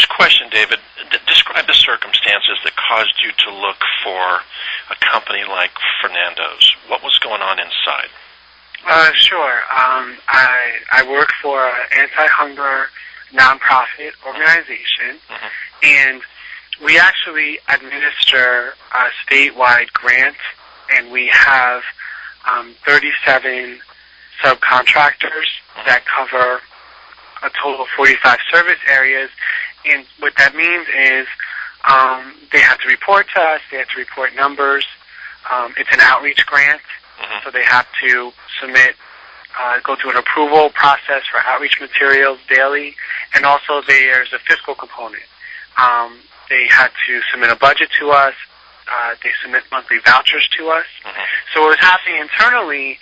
First question, David. Describe the circumstances that caused you to look for a company like Fernando's. What was going on inside? Sure. I work for an anti-hunger nonprofit organization, and we actually administer a statewide grant, and we have 37 subcontractors that cover a total of 45 service areas. And what that means is they have to report to us, they have to report numbers. It's an outreach grant, so they have to submit, go through an approval process for outreach materials daily, and also there's a fiscal component. They had to submit a budget to us. They submit monthly vouchers to us. So what was happening internally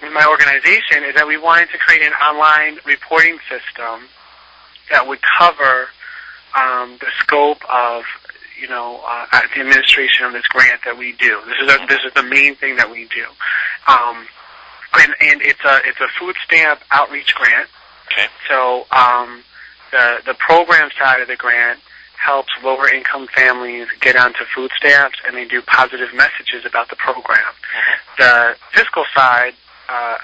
in my organization is that we wanted to create an online reporting system that would cover the scope of, the administration of this grant that we do. This is the main thing that we do, and it's a food stamp outreach grant. Okay. So the program side of the grant helps lower income families get onto food stamps, and they do positive messages about the program. The fiscal side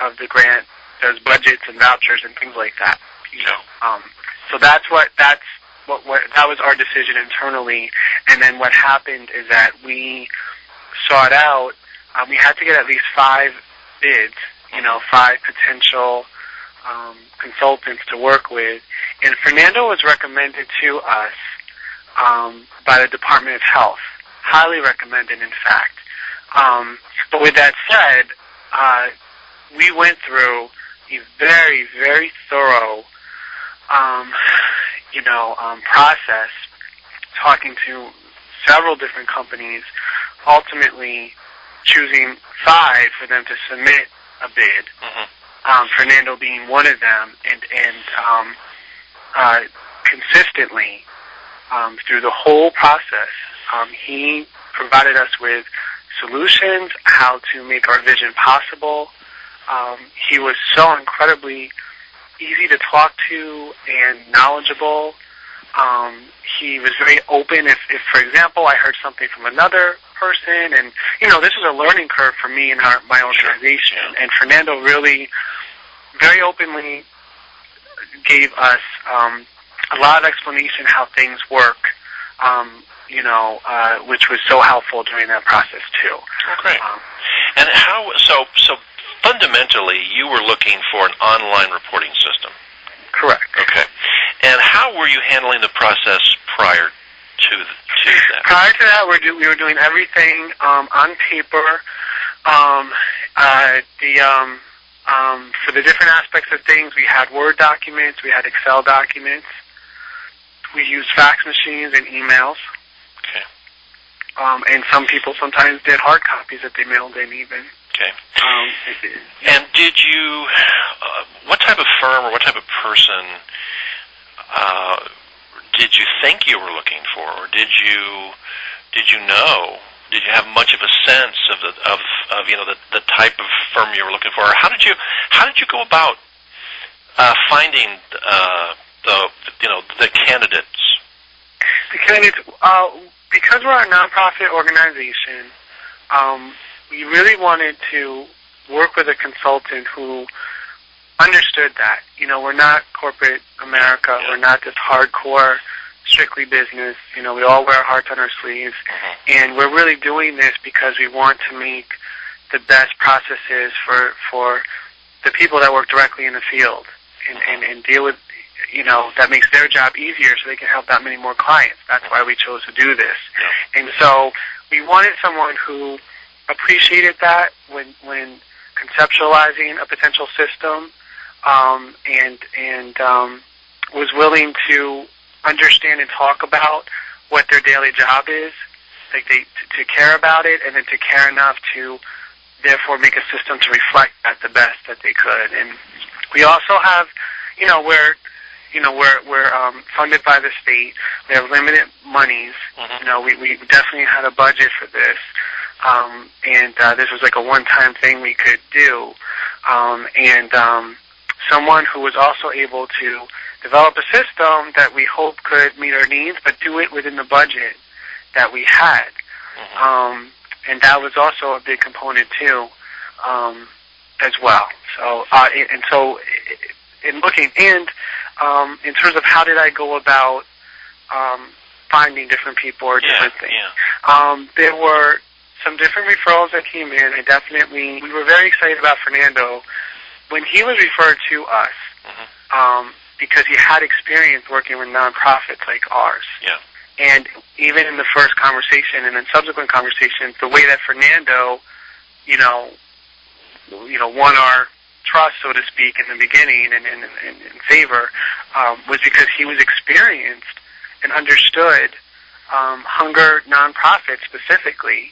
of the grant does budgets and vouchers and things like that. So that was our decision internally. And then what happened is that we sought out. We had to get at least 5 bids. 5 potential consultants to work with. And Fernando was recommended to us by the Department of Health. Highly recommended, in fact. But with that said, we went through a very, very thorough, process, talking to several different companies, ultimately choosing 5 for them to submit a bid. Fernando being one of them, and consistently through the whole process, he provided us with solutions, how to make our vision possible. He was so incredibly easy to talk to and knowledgeable. He was very open. If, for example, I heard something from another person, and this is a learning curve for me and my organization. And Fernando really, very openly, gave us a lot of explanation how things work. Which was so helpful during that process too. Okay. And how? So fundamentally, you were looking for an online reporting system. Correct. Okay. And how were you handling the process prior to that? Prior to that, we were doing everything on paper. For the different aspects of things, we had Word documents, we had Excel documents. We used fax machines and emails. Okay. And some people sometimes did hard copies that they mailed in even. Okay. And did you, what type of firm or what type of person did you think you were looking for, or did you know? Did you have much of a sense of the type of firm you were looking for? Or how did you go about finding the candidates? The candidates, because we're a nonprofit organization, we really wanted to work with a consultant who understood that. We're not corporate America. We're not this hardcore, strictly business. We all wear our hearts on our sleeves. And we're really doing this because we want to make the best processes for the people that work directly in the field and deal with, that makes their job easier so they can help that many more clients. That's why we chose to do this. And so we wanted someone who appreciated that when conceptualizing a potential system, and was willing to understand and talk about what their daily job is, like to care about it, and then to care enough to therefore make a system to reflect that the best that they could. And we also have, we're funded by the state. We have limited monies. We definitely had a budget for this. And this was like a one-time thing we could do. Someone who was also able to develop a system that we hope could meet our needs, but do it within the budget that we had. And that was also a big component too, as well. So, in looking, and in terms of how did I go about finding different people or different things, there were some different referrals that came in. We were very excited about Fernando when he was referred to us, because he had experience working with nonprofits like ours. Yeah. And even in the first conversation and in subsequent conversations, the way that Fernando, won our trust, so to speak, in the beginning and in favor, was because he was experienced and understood hunger nonprofits specifically,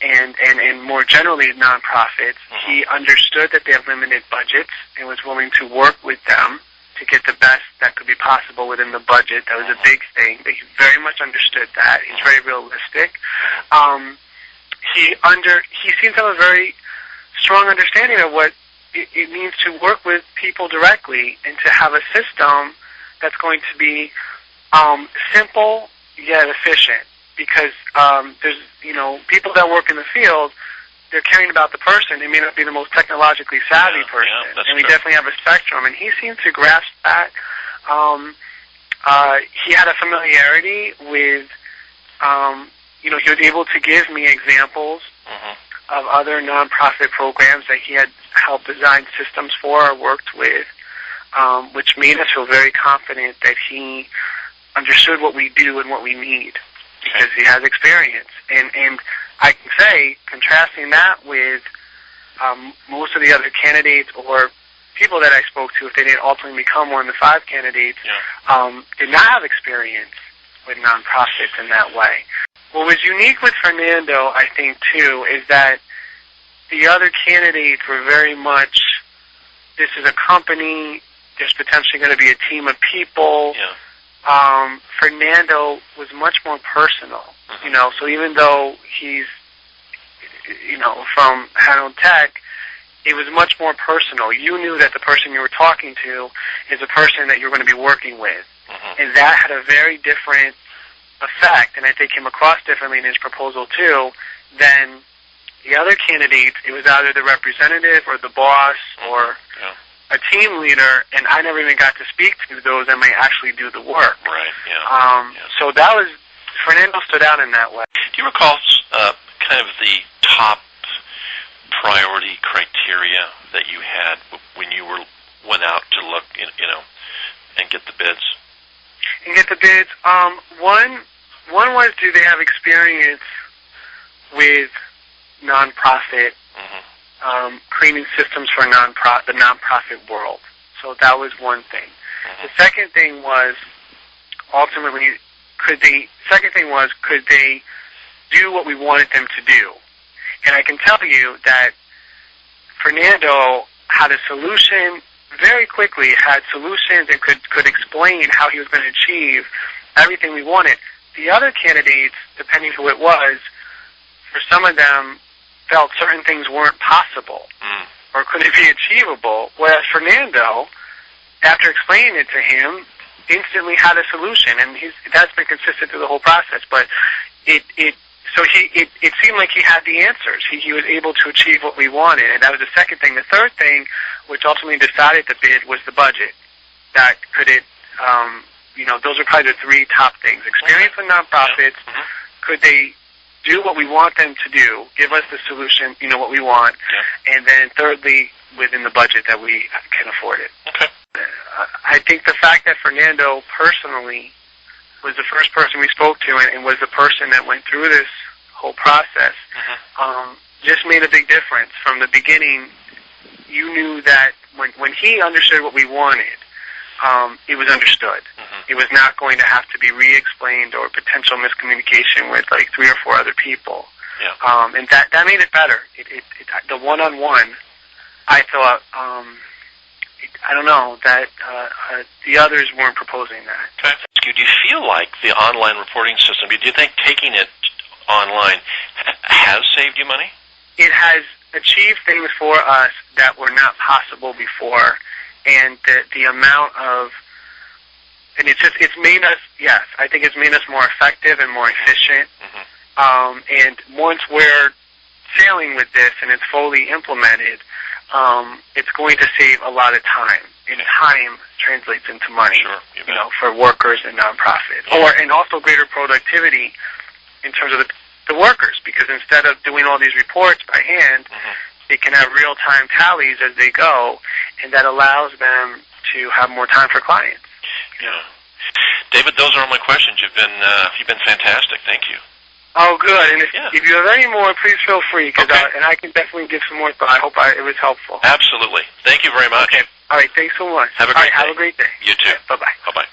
and more generally nonprofits. He understood that they have limited budgets and was willing to work with them to get the best that could be possible within the budget. That was a big thing. But he very much understood that. He's very realistic. He seems to have a very strong understanding of what it means to work with people directly and to have a system that's going to be simple yet efficient. Because there's people that work in the field, they're caring about the person. They may not be the most technologically savvy person, and we definitely have a spectrum. And he seemed to grasp that. He had a familiarity with, he was able to give me examples of other nonprofit programs that he had helped design systems for or worked with, which made us feel very confident that he understood what we do and what we need, because he has experience. And I can say, contrasting that with most of the other candidates or people that I spoke to, if they didn't ultimately become one of the 5 candidates, did not have experience with nonprofits in that way. What was unique with Fernando, I think, too, is that the other candidates were very much, this is a company, there's potentially going to be a team of people. Fernando was much more personal, so even though he's, from Hanoi Tech, it was much more personal. You knew that the person you were talking to is a person that you're going to be working with. And that had a very different effect, and I think came across differently in his proposal too, than the other candidates. It was either the representative or the boss or a team leader, and I never even got to speak to those that may actually do the work. Right, yeah. So that was, Fernando stood out in that way. Do you recall kind of the top priority criteria that you had when you went out to look, and get the bids? And get the bids. One was, do they have experience with nonprofit, creating systems for the nonprofit world. So that was one thing. The second thing was, ultimately, could they do what we wanted them to do? And I can tell you that Fernando had a solution very quickly, had solutions and could explain how he was going to achieve everything we wanted. The other candidates, depending who it was, for some of them, felt certain things weren't possible or couldn't be achievable, whereas Fernando, after explaining it to him, instantly had a solution, and that's been consistent through the whole process. But it seemed like he had the answers. He was able to achieve what we wanted, and that was the second thing. The third thing, which ultimately decided the bid, was the budget. That could it, those are probably the 3 top things. Experience with nonprofits. Could they do what we want them to do, give us the solution, what we want, and then thirdly, within the budget that we can afford it. Okay. I think the fact that Fernando personally was the first person we spoke to and was the person that went through this whole process, just made a big difference. From the beginning, you knew that when he understood what we wanted, it was understood. It was not going to have to be re-explained or potential miscommunication with like 3 or 4 other people. And that made it better. The one-on-one, I thought, I don't know, that the others weren't proposing that. Okay. Do you feel like the online reporting system, do you think taking it online has saved you money? It has achieved things for us that were not possible before, and the amount of And it's made us, yes, I think it's made us more effective and more efficient. And once we're sailing with this and it's fully implemented, it's going to save a lot of time. And time translates into money, for workers and nonprofits. And also greater productivity in terms of the workers, because instead of doing all these reports by hand, they can have real-time tallies as they go, and that allows them to have more time for clients. David, those are all my questions. You've been fantastic. Thank you. Oh, good. And if you have any more, please feel free, and I can definitely give some more thought. I hope it was helpful. Absolutely. Thank you very much. Okay. All right. Thanks so much. Have a great day. Have a great day. You too. Bye-bye. Bye-bye.